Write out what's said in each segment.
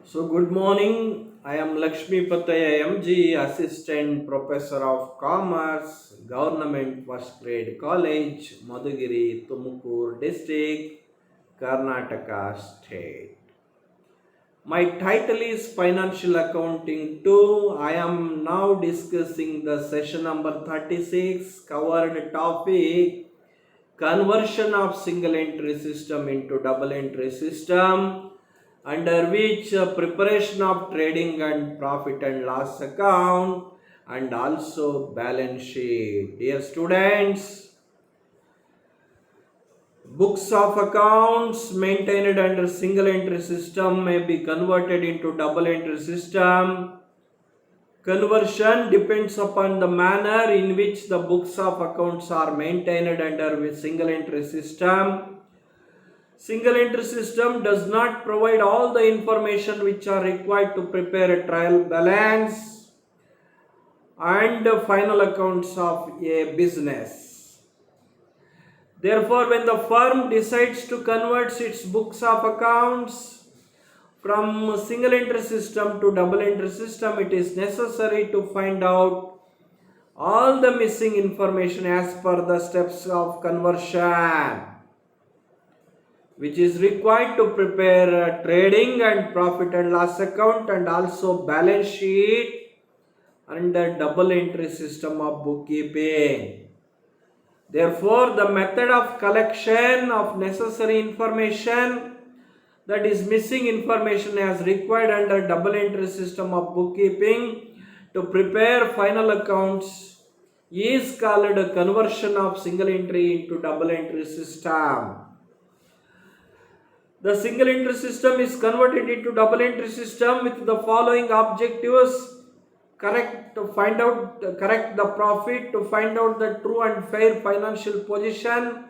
So, good morning. I am Lakshmi Pataya MG, Assistant Professor of Commerce, Government First Grade College, Madhugiri, Tumkur District, Karnataka State. My title is Financial Accounting 2. I am now discussing the session number 36, covered topic conversion of single entry system into double entry system, under which preparation of trading and profit and loss account and also balance sheet. Dear students, books of accounts maintained under single entry system may be converted into double entry system. Conversion depends upon the manner in which the books of accounts are maintained under a single entry system. Single entry system does not provide all the information which are required to prepare a trial balance and final accounts of a business. Therefore, when the firm decides to convert its books of accounts from single entry system to double entry system, it is necessary to find out all the missing information as per the steps of conversion, which is required to prepare a trading and profit and loss account and also balance sheet under double entry system of bookkeeping. Therefore, the method of collection of necessary information, that is missing information as required under double entry system of bookkeeping to prepare final accounts, is called a conversion of single entry into double entry system. The single entry system is converted into double entry system with the following objectives: correct the profit, to find out the true and fair financial position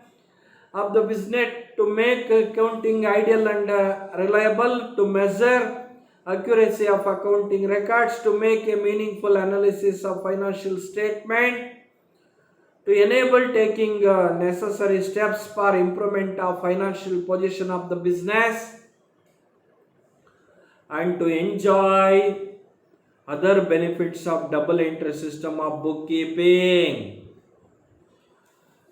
of the business, to make accounting ideal and reliable, to measure accuracy of accounting records, to make a meaningful analysis of financial statement, to enable taking necessary steps for improvement of financial position of the business, and to enjoy other benefits of double entry system of bookkeeping.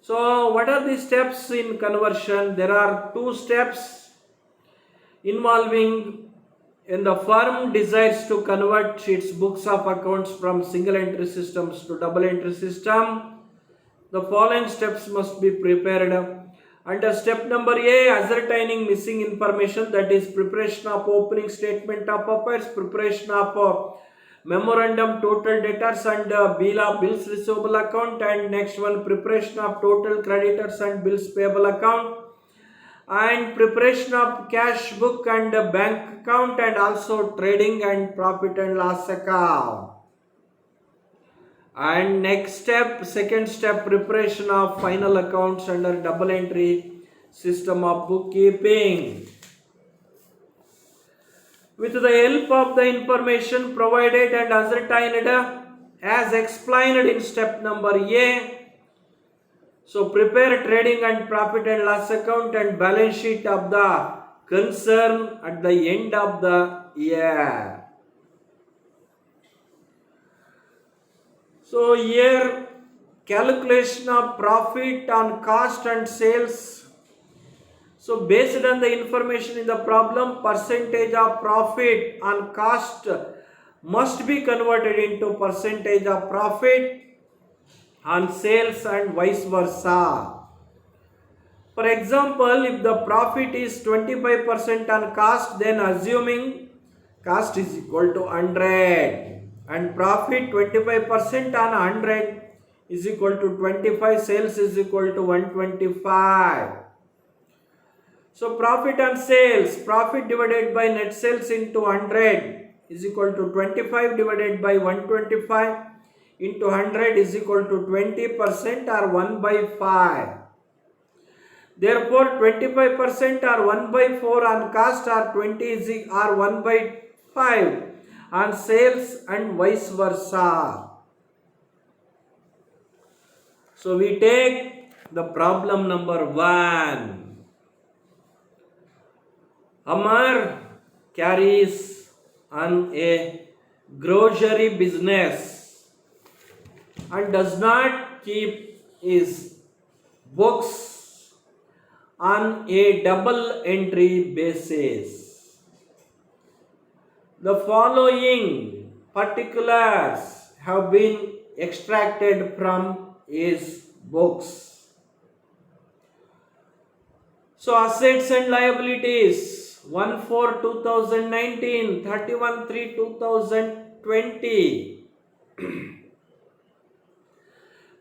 So, what are the steps in conversion? There are two steps involving when the firm desires to convert its books of accounts from single entry systems to double entry system. The following steps must be prepared. Under step number A, ascertaining missing information, that is preparation of opening statement of affairs, preparation of memorandum total debtors and bills receivable account, and next one preparation of total creditors and bills payable account, and preparation of cash book and bank account, and also trading and profit and loss account. And next step, second step, preparation of final accounts under double entry system of bookkeeping. With the help of the information provided and ascertained as explained in step number A, so prepare trading and profit and loss account and balance sheet of the concern at the end of the year. So here, calculation of profit on cost and sales. So based on the information in the problem, percentage of profit on cost must be converted into percentage of profit on sales and vice versa. For example, if the profit is 25% on cost, then assuming cost is equal to 100 and profit 25% on 100 is equal to 25, sales is equal to 125. So profit on sales, profit divided by net sales into 100 is equal to 25 divided by 125 into 100 is equal to 20% or 1 by 5. Therefore, 25% or 1 by 4 on cost or 20 or 1 by 5 on sales and vice versa. So we take the problem number 1. Amar carries on a grocery business and does not keep his books on a double entry basis. The following particulars have been extracted from his books. So assets and liabilities 1 4 2019, 31 3 2020.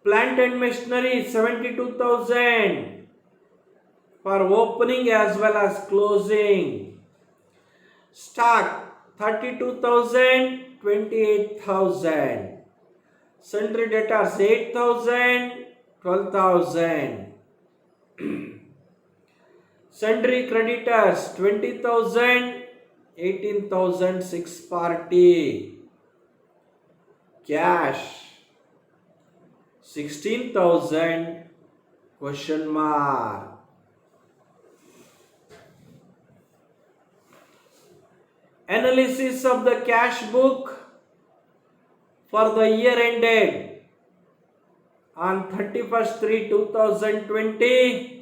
Plant and machinery 72,000 for opening as well as closing. Stock 32,000, 28,000. Sundry debtors 8,000, 12,000. Sundry creditors 20,000, 18,640. Cash 16,000 question mark. Analysis of the cash book for the year ended on 31st 3 2020.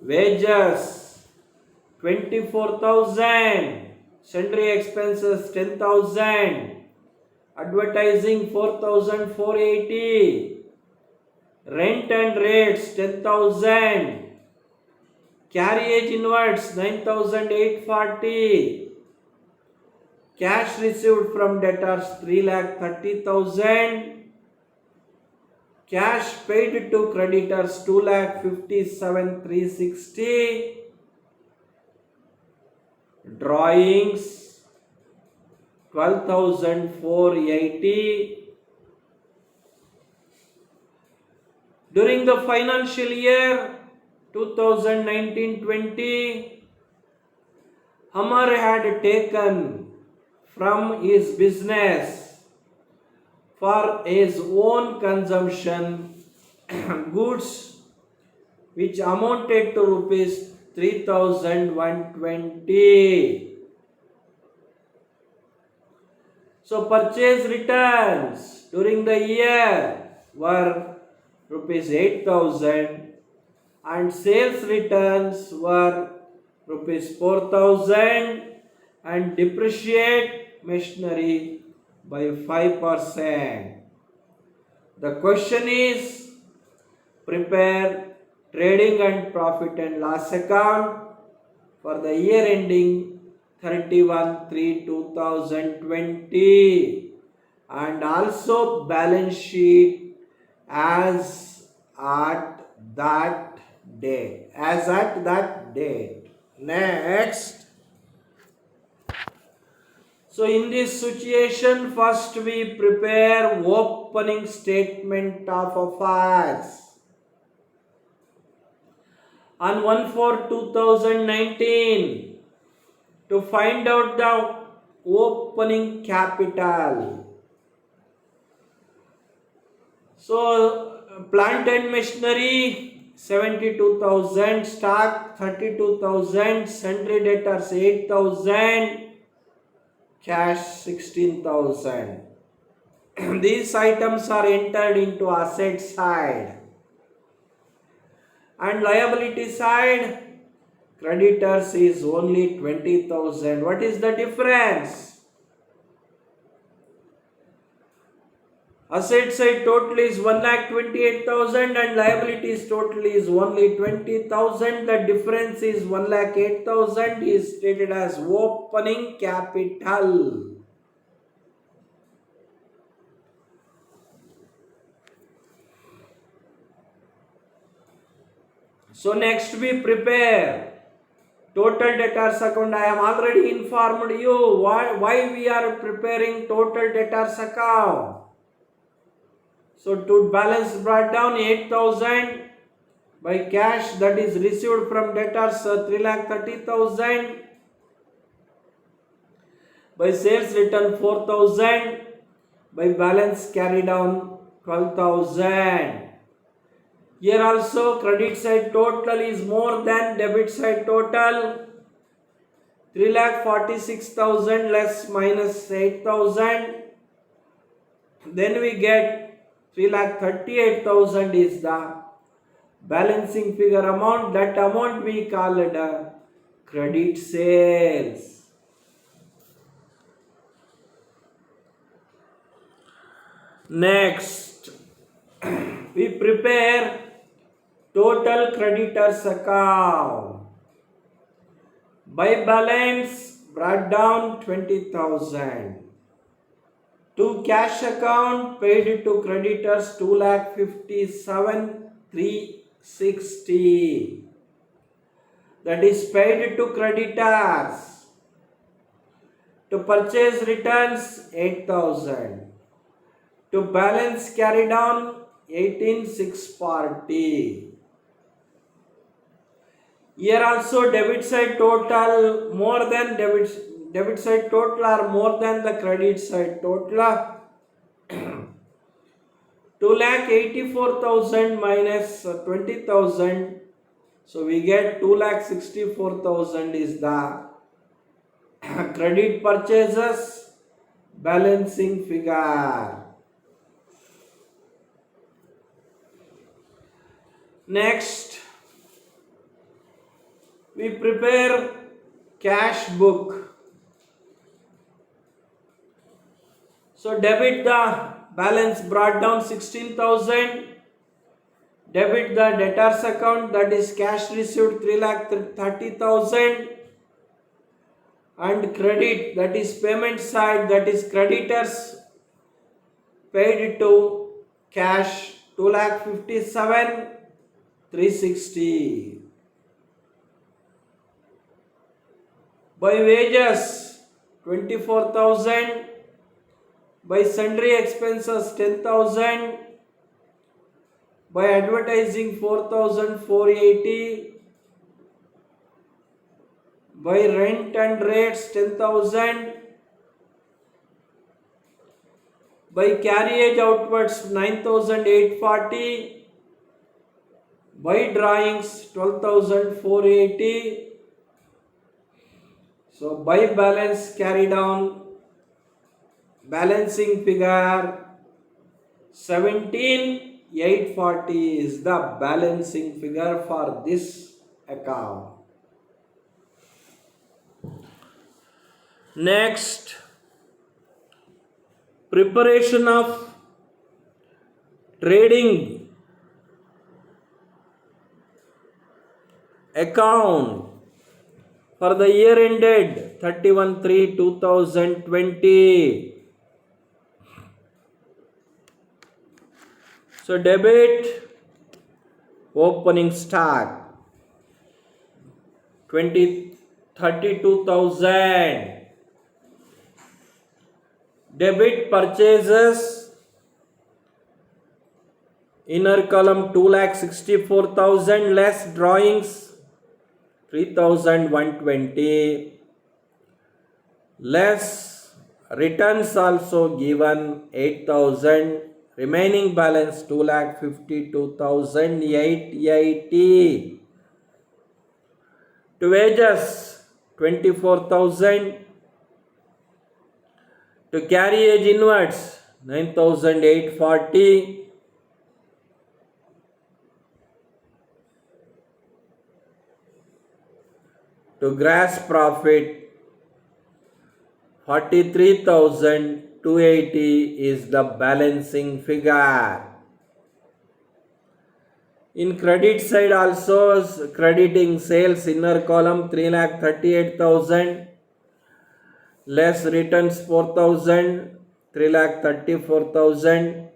Wages 24,000, sundry expenses 10,000, advertising 4,480, rent and rates 10,000, carriage inwards 9,840, cash received from debtors 3,30,000, cash paid to creditors 2,57,360, drawings 12,480. During the financial year 2019-20, Hammer had taken from his business for his own consumption goods which amounted to rupees 3,120. So purchase returns during the year were rupees 8,000 and sales returns were rupees 4,000 and depreciate machinery by 5%. The question is, prepare trading and profit and loss account for the year ending 31/3/2020 and also balance sheet as at that date. Next. So in this situation, first we prepare opening statement of affairs. On 1/4/2019, to find out the opening capital. So plant and machinery 72,000, stock 32,000, sundry debtors 8,000, cash 16,000. These items are entered into asset side. And liability side, creditors is only 20,000. What is the difference? Asset side total is 1,28,000 and liabilities total is only 20,000. The difference is 1,08,000 is stated as opening capital. So next we prepare total debtors account. I am already informed you why we are preparing total debtors account. So to balance brought down 8,000 by cash that is received from debtors 3,30,000, by sales return 4,000, by balance carry down 12,000. Here also credit side total is more than debit side total. 3,46,000 less minus 8,000. Then we get 3,38,000 is the balancing figure amount. That amount we call it credit sales. Next, we prepare total creditors account. By balance, brought down 20,000. To cash account, paid to creditors 2,57,360. That is paid to creditors. To purchase returns 8,000. To balance carried on 18,640. Here also debit side total more than debit side total are more than the credit side total. 2,84,000 minus 20,000. So we get 2,64,000 is the credit purchases balancing figure. Next, we prepare cash book. So debit the balance brought down 16,000. Debit the debtors account, that is cash received 3,30,000. And credit, that is payment side, that is creditors paid to cash 2,57,360. By wages 24,000. By sundry expenses 10,000. By advertising 4,480. By rent and rates 10,000. By carriage outwards 9,840. By drawings 12,480. So by balance carried on balancing figure 17,840 is the balancing figure for this account. Next, preparation of trading account for the year ended 31/3/2020. So debit opening stock 32,000. Debit purchases inner column 2,64,000 less drawings 3,120 less returns also given 8,000. Remaining balance 2,52,880. To wages 24,000. To carriage inwards 9,840. To gross profit 43,280 is the balancing figure. In credit side also crediting sales inner column 3,38,000 less returns 4,000, 3,34,000.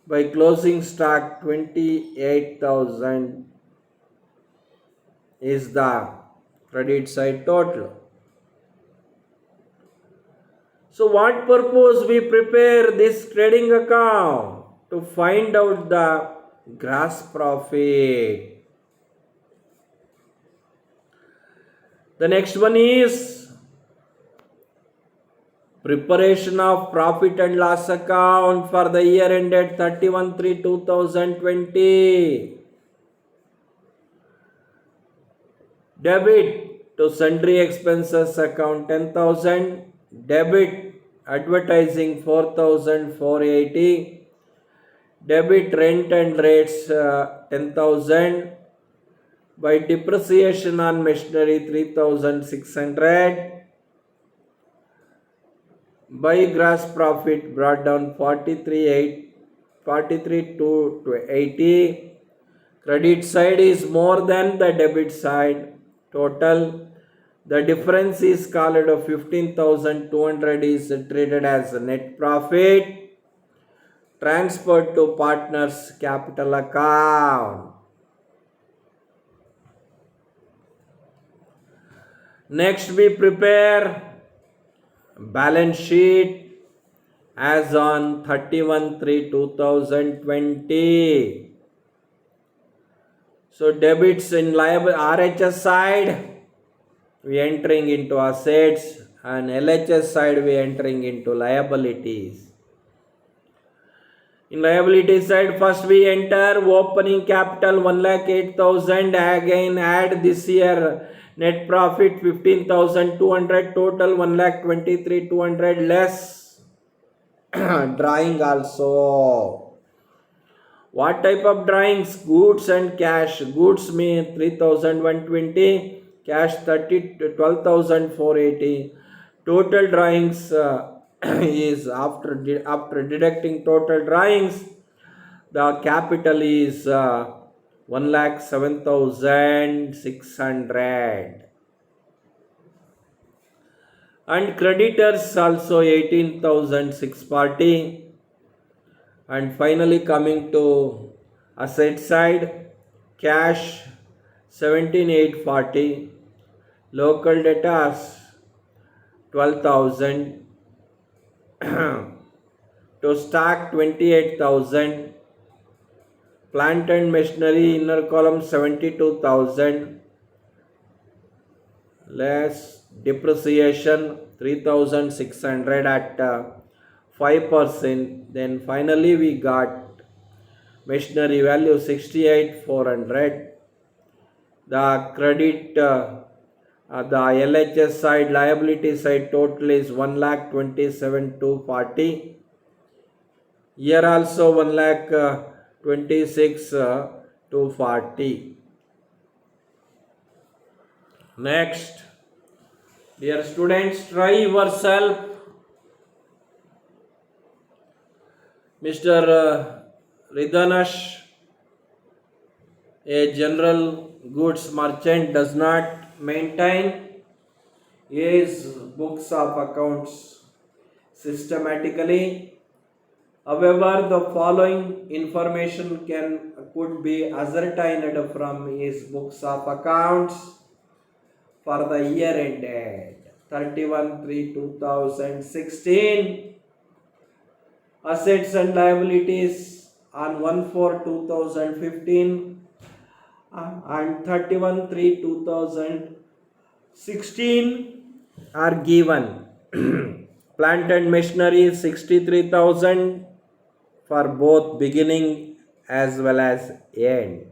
By closing stock 28,000 is the credit side total. So what purpose we prepare this trading account? To find out the gross profit. The next one is preparation of profit and loss account for the year ended 31/3/2020. Debit to sundry expenses account 10,000, debit advertising 4,480, debit rent and rates 10,000, by depreciation on machinery 3,600, by gross profit brought down 43 to 80. Credit side is more than the debit side. Total, the difference is called 15,200 is treated as net profit, transferred to partners capital account. Next we prepare balance sheet as on 31/3/2020. So debits in liable RHS side we entering into assets, and LHS side we entering into liabilities. In liability side, first we enter opening capital 1,08,000, again add this year net profit 15,200, total 1,23,200 less drawing also. What type of drawings? Goods and cash. Goods mean 3,120, cash 12,480. Total drawings is after deducting total drawings, the capital is 1,07,600, and creditors also 18,640. And finally coming to asset side, cash 17,840, local debtors 12,000, to stock 28,000, plant and machinery inner column 72,000, less depreciation 3,600 at 5%. Then finally we got machinery value 68,400. The credit, the LHS side, liability side total is 1,27,240. Here also 1,26,240. Next, dear students, try yourself. Mr. Ridhanash, a general goods merchant, does not maintain his books of accounts systematically. However, the following information could be ascertained from his books of accounts for the year ended 31/3/2016. Assets and liabilities on 1/4/2015 and 31/3/2016 are given. Plant and machinery 63,000 for both beginning as well as end.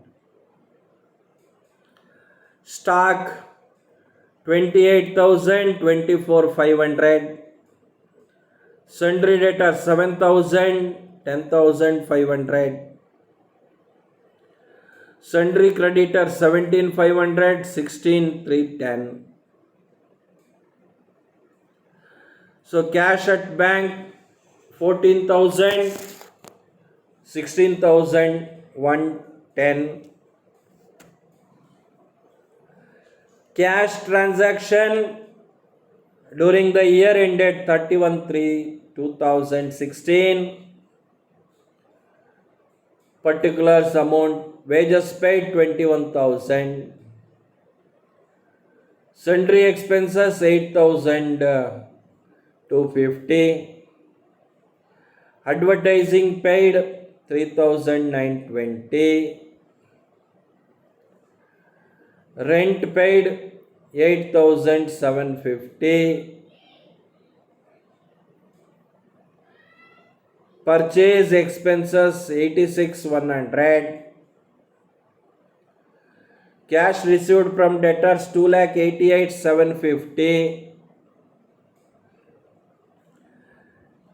Stock 28,000, 24,500. Sundry debtors 7,000, 10,500. Sundry creditors 17,500, 16,310. So cash at bank 14,000, 16,110. Cash transaction during the year ended 31/3/2016. Particulars amount: wages paid 21,000, sundry expenses 8,250, advertising paid 3,920, rent paid 8,750, purchase expenses 86,100, Cash received from debtors 2,88,750.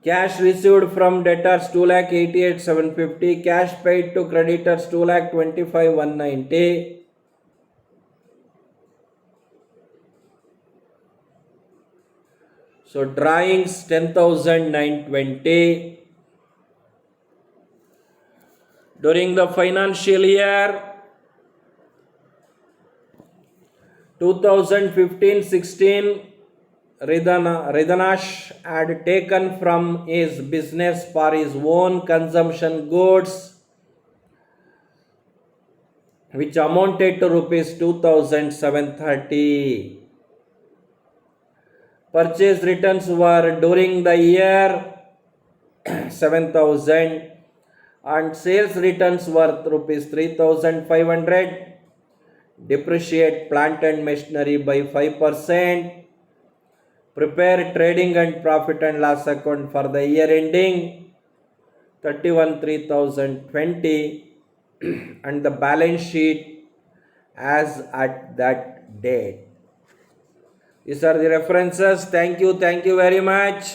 Cash received from debtors 2,88,750. Cash paid to creditors 2,25,190. So drawings 10,920. During the financial year 2015-16, Ridhanash had taken from his business for his own consumption goods which amounted to rupees 2,730. Purchase returns were during the year 7,000 and sales returns were rupees 3,500. Depreciate plant and machinery by 5%. Prepare trading and profit and loss account for the year ending 31/3/2020 and the balance sheet as at that date. These are the references. Thank you very much.